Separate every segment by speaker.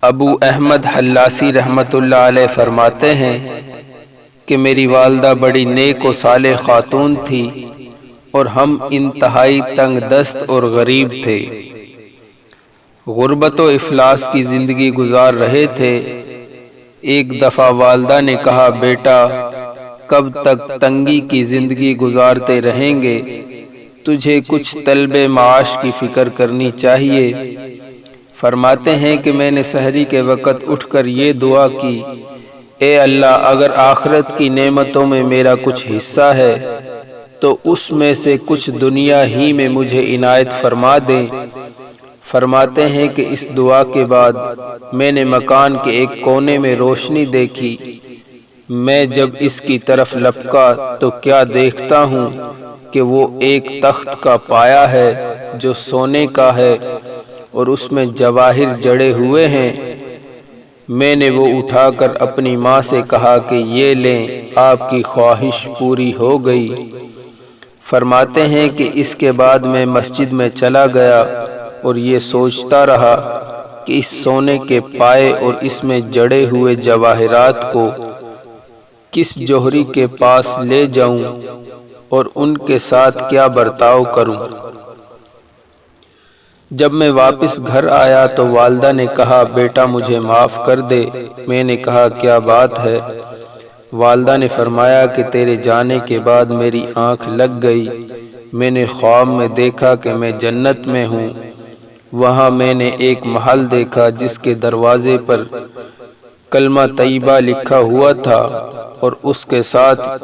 Speaker 1: ابو احمد حلاسی رحمۃ اللہ علیہ فرماتے ہیں کہ میری والدہ بڑی نیک و صالح خاتون تھی اور ہم انتہائی تنگ دست اور غریب تھے۔ غربت و افلاس کی زندگی گزار رہے تھے۔ ایک دفعہ والدہ نے کہا، بیٹا کب تک تنگی کی زندگی گزارتے رہیں گے؟ تجھے کچھ طلب معاش کی فکر کرنی چاہیے۔ فرماتے ہیں کہ میں نے سحری کے وقت اٹھ کر یہ دعا کی، اے اللہ اگر آخرت کی نعمتوں میں میرا کچھ حصہ ہے تو اس میں سے کچھ دنیا ہی میں مجھے عنایت فرما دیں۔ فرماتے ہیں کہ اس دعا کے بعد میں نے مکان کے ایک کونے میں روشنی دیکھی۔ میں جب اس کی طرف لپکا تو کیا دیکھتا ہوں کہ وہ ایک تخت کا پایا ہے جو سونے کا ہے اور اس میں جواہر جڑے ہوئے ہیں۔ میں نے وہ اٹھا کر اپنی ماں سے کہا کہ یہ لیں، آپ کی خواہش پوری ہو گئی۔ فرماتے ہیں کہ اس کے بعد میں مسجد میں چلا گیا اور یہ سوچتا رہا کہ اس سونے کے پائے اور اس میں جڑے ہوئے جواہرات کو کس جوہری کے پاس لے جاؤں اور ان کے ساتھ کیا برتاؤ کروں۔ جب میں واپس گھر آیا تو والدہ نے کہا، بیٹا مجھے معاف کر دے۔ میں نے کہا، کیا بات ہے؟ والدہ نے فرمایا کہ تیرے جانے کے بعد میری آنکھ لگ گئی۔ میں نے خواب میں دیکھا کہ میں جنت میں ہوں۔ وہاں میں نے ایک محل دیکھا جس کے دروازے پر کلمہ طیبہ لکھا ہوا تھا اور اس کے ساتھ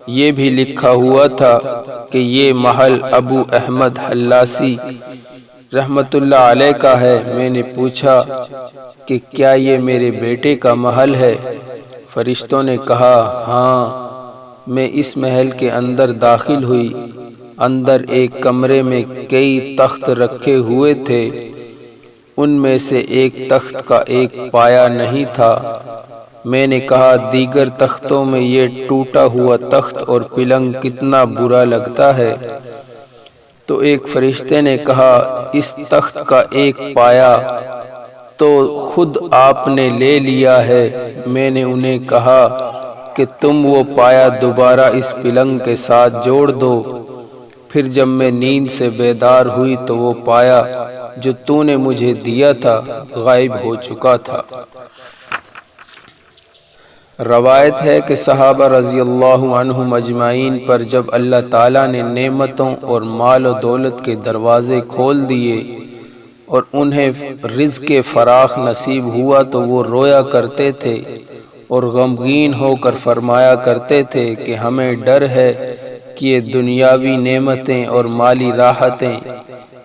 Speaker 1: یہ بھی لکھا ہوا تھا کہ یہ محل ابو احمد حلاسی رحمت اللہ علیہ کا ہے۔ میں نے پوچھا کہ کیا یہ میرے بیٹے کا محل ہے؟ فرشتوں نے کہا، ہاں۔ میں اس محل کے اندر داخل ہوئی۔ اندر ایک کمرے میں کئی تخت رکھے ہوئے تھے۔ ان میں سے ایک تخت کا ایک پایا نہیں تھا۔ میں نے کہا، دیگر تختوں میں یہ ٹوٹا ہوا تخت اور پلنگ کتنا برا لگتا ہے۔ تو ایک فرشتے نے کہا، اس تخت کا ایک پایا تو خود آپ نے لے لیا ہے۔ میں نے انہیں کہا کہ تم وہ پایا دوبارہ اس پلنگ کے ساتھ جوڑ دو۔ پھر جب میں نیند سے بیدار ہوئی تو وہ پایا جو تو نے مجھے دیا تھا غائب ہو چکا تھا۔ روایت ہے کہ صحابہ رضی اللہ عنہم اجمعین پر جب اللہ تعالیٰ نے نعمتوں اور مال و دولت کے دروازے کھول دیے اور انہیں رزق فراخ نصیب ہوا تو وہ رویا کرتے تھے اور غمگین ہو کر فرمایا کرتے تھے کہ ہمیں ڈر ہے کہ یہ دنیاوی نعمتیں اور مالی راحتیں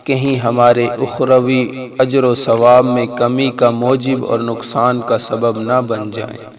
Speaker 1: کہیں ہمارے اخروی اجر و ثواب میں کمی کا موجب اور نقصان کا سبب نہ بن جائیں۔